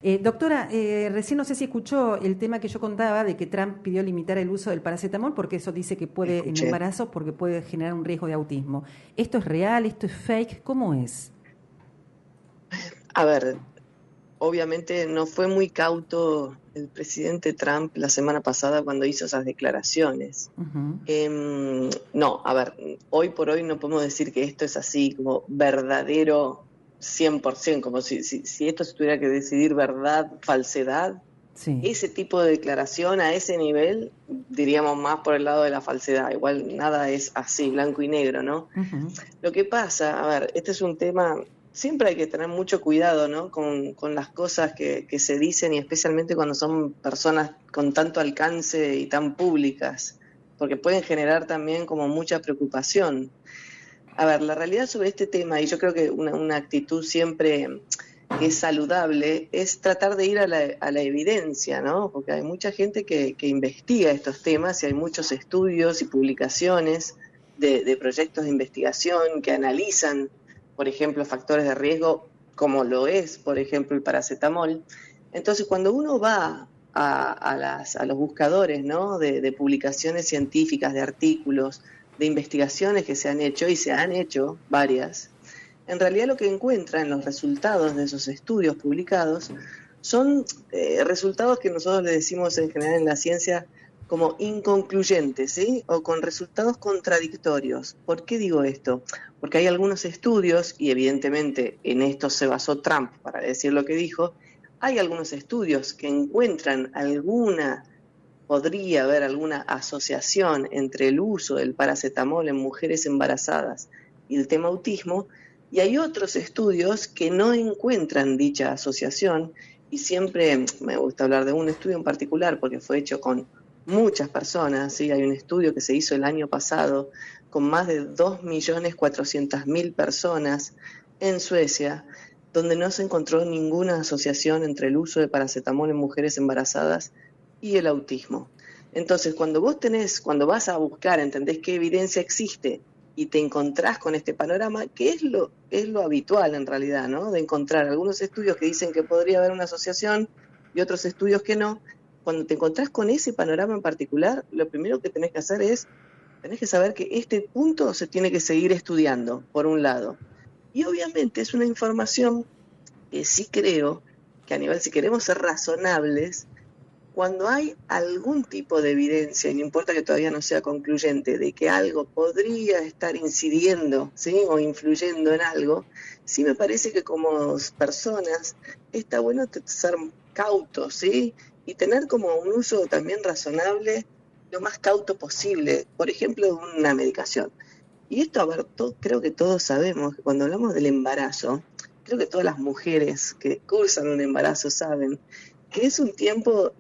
Doctora, recién no sé si escuchó el tema que yo contaba de que Trump pidió limitar el uso del paracetamol porque eso dice que puede, en Escuché. embarazos, porque puede generar un riesgo de autismo. ¿Esto es real? ¿Esto es fake? ¿Cómo es? A ver, obviamente no fue muy cauto el presidente Trump la semana pasada cuando hizo esas declaraciones. Ujú. No, a ver, hoy por hoy no podemos decir que esto es así como verdadero 100%, como si esto se tuviera que decidir verdad, falsedad. Sí. Ese tipo de declaración a ese nivel, diríamos más por el lado de la falsedad. Igual nada es así, blanco y negro, ¿no? Ujú. Lo que pasa, a ver, este es un tema, siempre hay que tener mucho cuidado, ¿no? Con las cosas que se dicen y especialmente cuando son personas con tanto alcance y tan públicas, porque pueden generar también como mucha preocupación. A ver, la realidad sobre este tema, y yo creo que una actitud siempre que es saludable, es tratar de ir a la evidencia, ¿no? Porque hay mucha gente que investiga estos temas y hay muchos estudios y publicaciones de proyectos de investigación que analizan, por ejemplo, factores de riesgo, como lo es, por ejemplo, el paracetamol. Entonces, cuando uno va a los buscadores, ¿no? de publicaciones científicas, de artículos, de investigaciones que se han hecho, y se han hecho varias, en realidad lo que encuentra en los resultados de esos estudios publicados son resultados que nosotros le decimos en general en la ciencia como inconcluyentes, ¿sí? O con resultados contradictorios. ¿Por qué digo esto? Porque hay algunos estudios, y evidentemente en esto se basó Trump para decir lo que dijo, hay algunos estudios que encuentran podría haber alguna asociación entre el uso del paracetamol en mujeres embarazadas y el tema autismo, y hay otros estudios que no encuentran dicha asociación, y siempre me gusta hablar de un estudio en particular porque fue hecho con muchas personas, ¿sí? Hay un estudio que se hizo el año pasado con más de 2.400.000 personas en Suecia, donde no se encontró ninguna asociación entre el uso de paracetamol en mujeres embarazadas y el autismo. Entonces, cuando vas a buscar, entendés qué evidencia existe y te encontrás con este panorama, que es lo habitual en realidad, ¿no? De encontrar algunos estudios que dicen que podría haber una asociación y otros estudios que no. Cuando te encontrás con ese panorama en particular, lo primero que tenés que hacer tenés que saber que este punto se tiene que seguir estudiando, por un lado. Y obviamente es una información que sí creo que a nivel, si queremos ser razonables, cuando hay algún tipo de evidencia, y no importa que todavía no sea concluyente, de que algo podría estar incidiendo, ¿sí? O influyendo en algo, sí me parece que como personas está bueno ser cautos, ¿sí? Y tener como un uso también razonable, lo más cauto posible, por ejemplo, de una medicación. Y esto, a ver, creo que todos sabemos que cuando hablamos del embarazo, creo que todas las mujeres que cursan un embarazo saben que es un tiempo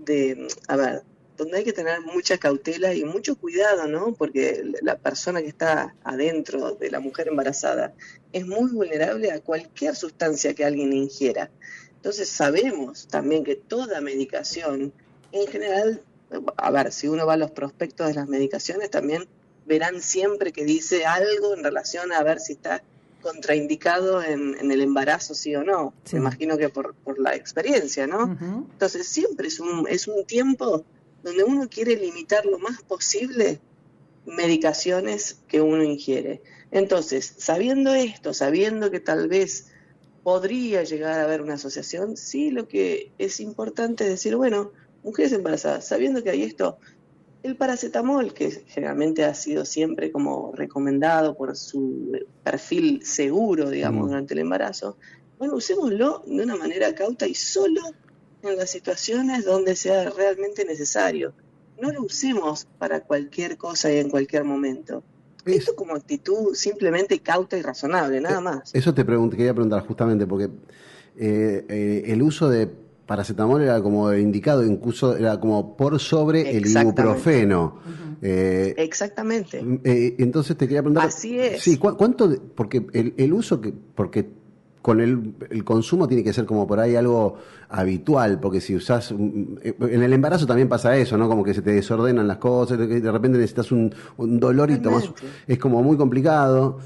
a ver, donde hay que tener mucha cautela y mucho cuidado, ¿no? Porque la persona que está adentro de la mujer embarazada es muy vulnerable a cualquier sustancia que alguien ingiera. Entonces sabemos también que toda medicación, en general, a ver, si uno va a los prospectos de las medicaciones, también verán siempre que dice algo en relación a ver si está contraindicado en el embarazo, sí o no. Me Sí. imagino que por la experiencia, ¿no? Ujú. Entonces siempre es un tiempo donde uno quiere limitar lo más posible medicaciones que uno ingiere. Entonces, sabiendo esto, sabiendo que tal vez podría llegar a haber una asociación, sí lo que es importante es decir, bueno, mujeres embarazadas, sabiendo que hay esto, el paracetamol, que generalmente ha sido siempre como recomendado por su perfil seguro, digamos, Mm. durante el embarazo, bueno, usémoslo de una manera cauta y solo en las situaciones donde sea realmente necesario. No lo usemos para cualquier cosa y en cualquier momento. Es, Esto como actitud simplemente cauta y razonable, nada más. Eso quería preguntar justamente, porque el uso de paracetamol era como indicado, incluso era como por sobre el Exactamente, ibuprofeno. Ujú. Eh, exactamente. entonces te quería preguntar, Así sí, es. porque el uso, porque con el consumo tiene que ser como por ahí algo habitual, porque si usás, en el embarazo también pasa eso, ¿no? Como que se te desordenan las cosas, de repente necesitas un dolor y tomás, Totalmente. es como muy complicado.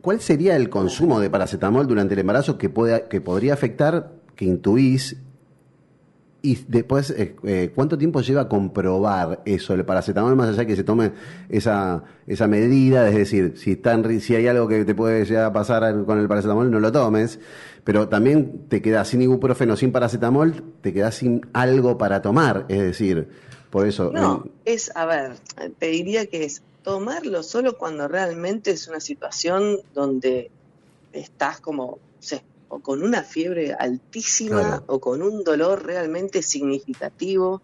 ¿Cuál sería el consumo Claro. de paracetamol durante el embarazo que podría afectar, que intuís? Y después, ¿cuánto tiempo lleva a comprobar eso, el paracetamol, más allá de que se tome esa medida? Es decir, si hay algo que te puede llegar a pasar con el paracetamol, no lo tomes, pero también te quedas sin ibuprofeno, sin paracetamol, te quedas sin algo para tomar, es decir, por eso... No, a ver, te diría que es tomarlo solo cuando realmente es una situación donde estás como, no sé, o con una fiebre altísima, Claro. o con un dolor realmente significativo,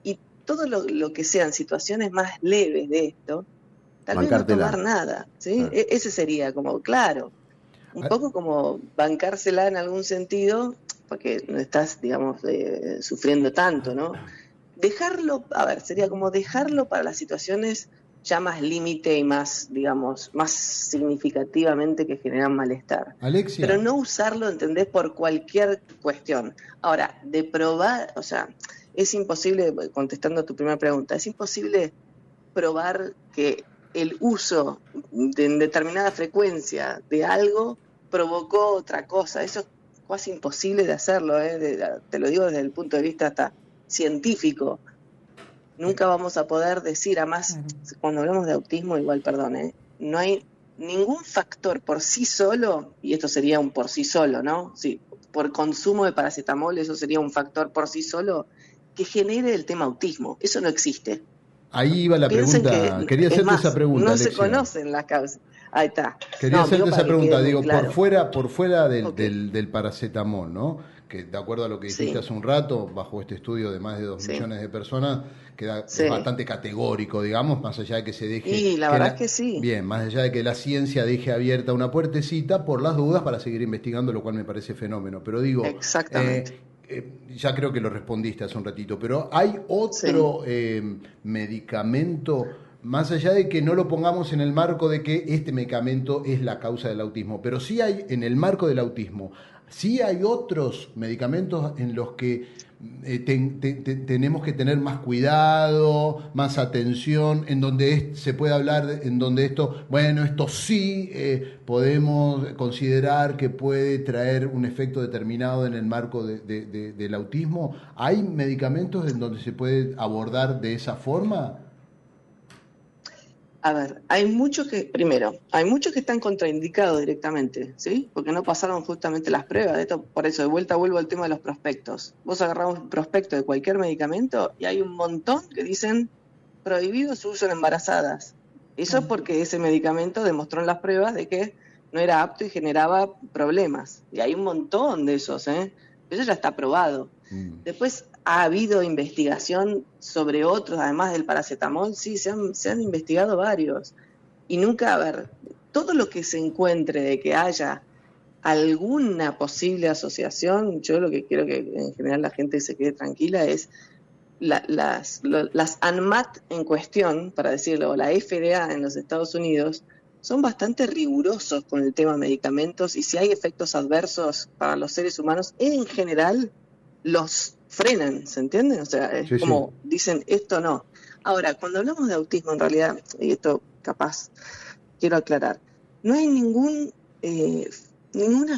y todo lo que sean situaciones más leves de esto, tal vez no Bancártela. tomar nada, ¿sí? Ah. Ese sería como, claro, un poco como bancársela en algún sentido, porque no estás, digamos, sufriendo tanto, ¿no? Dejarlo, a ver, sería como dejarlo para las situaciones ya más límite y más, digamos, más significativamente que generan malestar. Alexia, Pero no usarlo, ¿entendés? Por cualquier cuestión. Ahora, de probar, o sea, es imposible, contestando a tu primera pregunta, es imposible probar que el uso en determinada frecuencia de algo provocó otra cosa. Eso es casi imposible de hacerlo, te lo digo desde el punto de vista hasta científico. Nunca vamos a poder decir, además, cuando hablamos de autismo, igual, perdón, no hay ningún factor por sí solo, y esto sería un por sí solo, ¿no? Sí, por consumo de paracetamol, eso sería un factor por sí solo, que genere el tema autismo. Eso no existe. ahí iba la Piensen pregunta. que, Quería es hacerte esa más, pregunta, no se Alexia. conocen las causas. Ahí está. Quería No, hacerte digo para esa que quede pregunta, muy digo, claro. por fuera Ok. del paracetamol, ¿no? Que de acuerdo a lo que dijiste Sí. hace un rato, bajo este estudio de más de 2 Sí. millones de personas, Sí. es bastante categórico, digamos, más allá de que se deje... Y la verdad es que sí. Bien, más allá de que la ciencia deje abierta una puertecita por las dudas para seguir investigando, lo cual me parece fenómeno. Pero digo, Exactamente. ya creo que lo respondiste hace un ratito, pero ¿hay otro medicamento, más allá de que no lo pongamos en el marco de que este medicamento es la causa del autismo, pero sí hay en el marco del autismo, sí hay otros medicamentos en los que tenemos que tener más cuidado, más atención, en donde se puede hablar, en donde esto sí podemos considerar que puede traer un efecto determinado en el marco del autismo? ¿Hay medicamentos en donde se puede abordar de esa forma? A ver, hay muchos que están contraindicados directamente, ¿sí? Porque no pasaron justamente las pruebas. Esto, por eso, de vuelta vuelvo al tema de los prospectos. Vos agarrás un prospecto de cualquier medicamento y hay un montón que dicen prohibido su uso en embarazadas. Eso es porque ese medicamento demostró en las pruebas de que no era apto y generaba problemas. Y hay un montón de esos, ¿eh? Eso ya está probado. Después ha habido investigación sobre otros, además del paracetamol, sí, se han investigado varios. Y nunca, a ver, todo lo que se encuentre de que haya alguna posible asociación, yo lo que quiero que en general la gente se quede tranquila es las ANMAT en cuestión, para decirlo, o la FDA en los Estados Unidos, son bastante rigurosos con el tema de medicamentos y si hay efectos adversos para los seres humanos, en general los frenan, ¿se entiende? O sea, es como dicen, esto no. Ahora, cuando hablamos de autismo, en realidad, y esto capaz quiero aclarar, no hay ninguna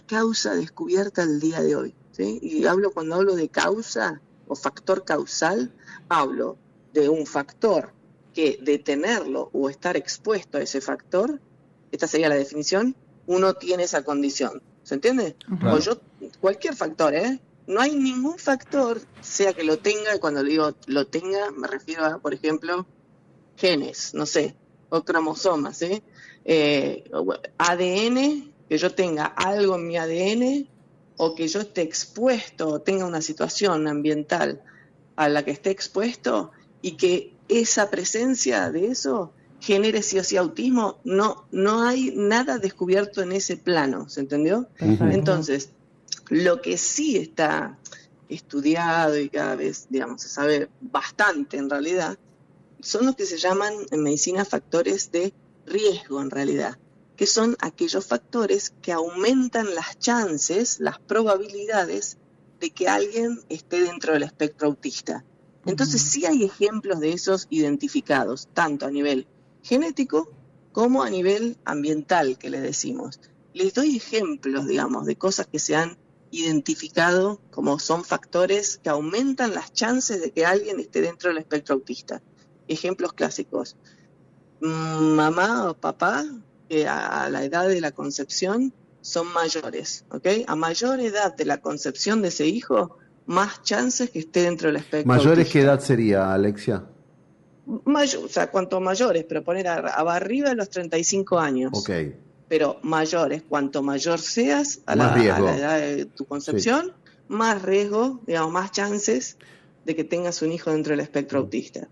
causa descubierta al día de hoy, ¿sí? Y cuando hablo de causa o factor causal, hablo de un factor que de tenerlo o estar expuesto a ese factor, esta sería la definición, uno tiene esa condición, ¿se entiende? Claro. O cualquier factor, no hay ningún factor, sea que lo tenga, y cuando digo lo tenga, me refiero a, por ejemplo, genes, no sé, o cromosomas, ADN, que yo tenga algo en mi ADN, o que yo esté expuesto, o tenga una situación ambiental a la que esté expuesto, y que esa presencia de eso genere sí o sí autismo, no hay nada descubierto en ese plano, ¿se entendió? Entonces, lo que sí está estudiado y cada vez, digamos, se sabe bastante en realidad, son los que se llaman en medicina factores de riesgo en realidad, que son aquellos factores que aumentan las chances, las probabilidades de que alguien esté dentro del espectro autista. Entonces sí hay ejemplos de esos identificados, tanto a nivel genético como a nivel ambiental, que le decimos. Les doy ejemplos, digamos, de cosas que se han identificado como son factores que aumentan las chances de que alguien esté dentro del espectro autista. Ejemplos clásicos: mamá o papá que a la edad de la concepción son mayores, ¿ok? A mayor edad de la concepción de ese hijo, más chances que esté dentro del espectro ¿Mayores autista. qué edad sería, Alexia? O sea, cuanto mayores, pero poner arriba de los 35 años. Ok. Pero mayores, cuanto mayor seas a Más riesgo. la edad de tu concepción, más riesgo, digamos, más chances de que tengas un hijo dentro del espectro autista.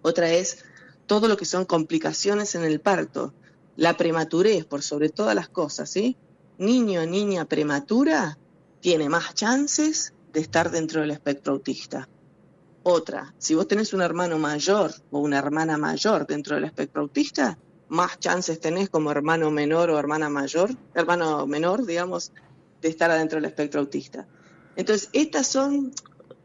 Otra es todo lo que son complicaciones en el parto, la prematurez por sobre todas las cosas, ¿sí? Niño o niña prematura tiene más chances de estar dentro del espectro autista. Otra, si vos tenés un hermano mayor o una hermana mayor dentro del espectro autista, más chances tenés como hermano menor o hermana mayor, hermano menor, digamos, de estar adentro del espectro autista. Entonces, estas son,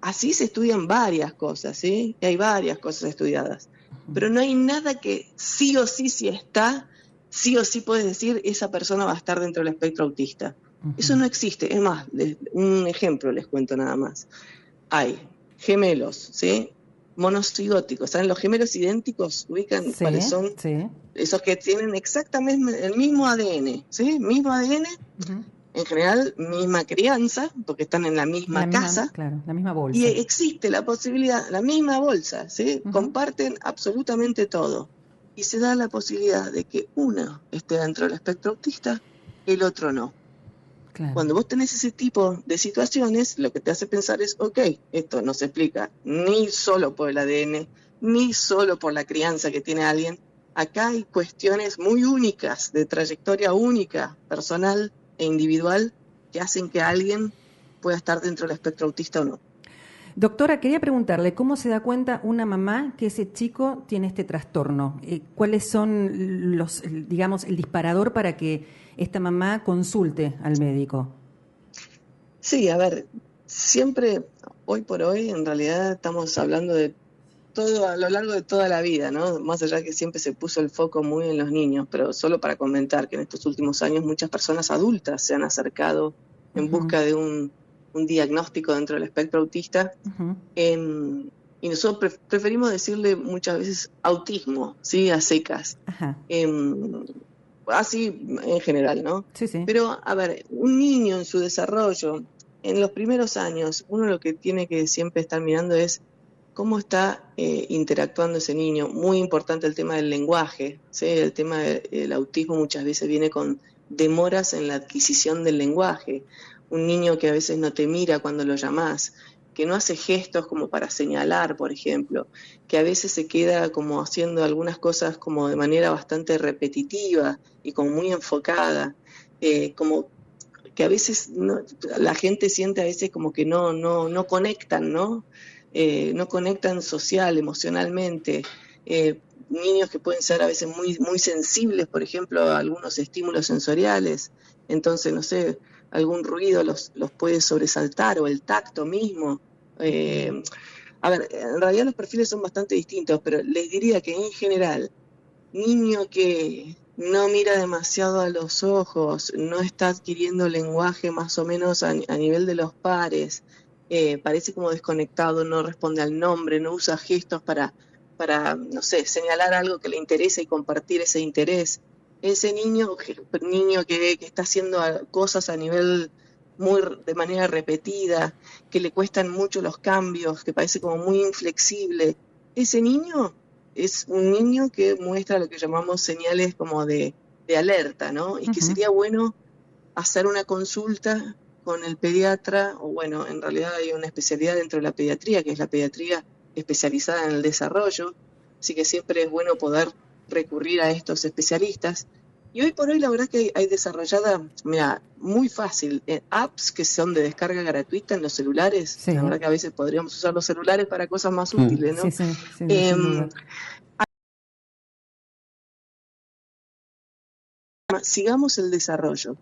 así se estudian varias cosas, ¿sí? Y hay varias cosas estudiadas. Pero no hay nada que sí o sí, si está, sí o sí puedes decir, esa persona va a estar dentro del espectro autista. Eso no existe. Es más, un ejemplo les cuento nada más. Hay gemelos, ¿sí? Monocigóticos. ¿Saben? Los gemelos idénticos, ubican cuáles son. Sí. Esos que tienen exactamente el mismo ADN, ¿sí? Mismo ADN, en general, misma crianza, porque están en la misma casa. Claro, la misma bolsa. Y existe la posibilidad, la misma bolsa, ¿sí? Comparten absolutamente todo. Y se da la posibilidad de que uno esté dentro del espectro autista, el otro no. Claro. Cuando vos tenés ese tipo de situaciones, lo que te hace pensar es, ok, esto no se explica ni solo por el ADN, ni solo por la crianza que tiene alguien. Acá hay cuestiones muy únicas, de trayectoria única, personal e individual, que hacen que alguien pueda estar dentro del espectro autista o no. Doctora, quería preguntarle, ¿cómo se da cuenta una mamá que ese chico tiene este trastorno? ¿Cuáles son los, digamos, el disparador para que esta mamá consulte al médico? Sí, a ver, siempre, hoy por hoy, en realidad estamos hablando de todo a lo largo de toda la vida, ¿no? Más allá que siempre se puso el foco muy en los niños, pero solo para comentar que en estos últimos años muchas personas adultas se han acercado en busca de un diagnóstico dentro del espectro autista. Y nosotros preferimos decirle muchas veces autismo, ¿sí? A secas. Así en general, ¿no? Sí. Pero, a ver, un niño en su desarrollo, en los primeros años, uno lo que tiene que siempre estar mirando es cómo está interactuando ese niño. Muy importante el tema del lenguaje, ¿sí? El tema del autismo muchas veces viene con demoras en la adquisición del lenguaje. Un niño que a veces no te mira cuando lo llamás, que no hace gestos como para señalar, por ejemplo, que a veces se queda como haciendo algunas cosas como de manera bastante repetitiva y como muy enfocada, como que a veces la gente siente a veces como que no conectan, ¿no? No conectan social, emocionalmente. Niños que pueden ser a veces muy sensibles, por ejemplo, a algunos estímulos sensoriales. Entonces, no sé, algún ruido los puede sobresaltar, o el tacto mismo. A ver, en realidad los perfiles son bastante distintos, pero les diría que en general, niño que no mira demasiado a los ojos, no está adquiriendo lenguaje más o menos a nivel de los pares, parece como desconectado, no responde al nombre, no usa gestos para, no sé, señalar algo que le interesa y compartir ese interés. Ese niño que está haciendo cosas a nivel de manera repetida, que le cuestan mucho los cambios, que parece como muy inflexible, ese niño es un niño que muestra lo que llamamos señales como de alerta, ¿no? Y que sería bueno hacer una consulta con el pediatra, o bueno, en realidad hay una especialidad dentro de la pediatría, que es la pediatría especializada en el desarrollo, así que siempre es bueno poder recurrir a estos especialistas. Y hoy por hoy la verdad que hay desarrollada, mira, muy fácil, apps que son de descarga gratuita en los celulares. Sí. La verdad que a veces podríamos usar los celulares para cosas más útiles, ¿no? Sí, sin sigamos el desarrollo.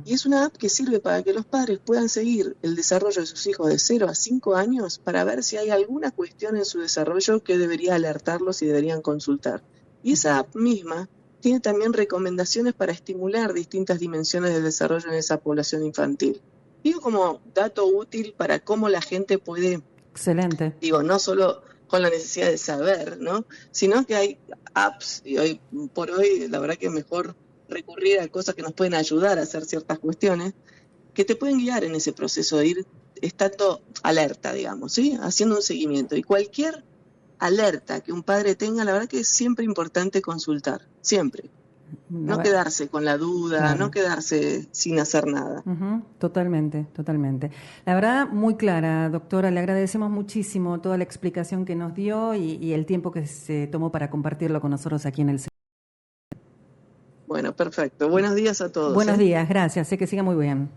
Y es una app que sirve para que los padres puedan seguir el desarrollo de sus hijos de 0 a 5 años para ver si hay alguna cuestión en su desarrollo que debería alertarlos y deberían consultar. Y esa app misma tiene también recomendaciones para estimular distintas dimensiones del desarrollo en esa población infantil. Digo como dato útil para cómo la gente puede, Excelente. digo, no solo con la necesidad de saber, ¿no? Sino que hay apps, y hoy por hoy la verdad que es mejor recurrir a cosas que nos pueden ayudar a hacer ciertas cuestiones, que te pueden guiar en ese proceso de ir estando alerta, digamos, ¿sí? Haciendo un seguimiento. Y cualquier alerta que un padre tenga, la verdad que es siempre importante consultar, siempre. No quedarse con la duda, claro. No quedarse sin hacer nada. Totalmente, totalmente. La verdad, muy clara, doctora, le agradecemos muchísimo toda la explicación que nos dio y el tiempo que se tomó para compartirlo con nosotros aquí en el centro. Bueno, perfecto. Buenos días a todos. Buenos días, gracias. Sé que siga muy bien.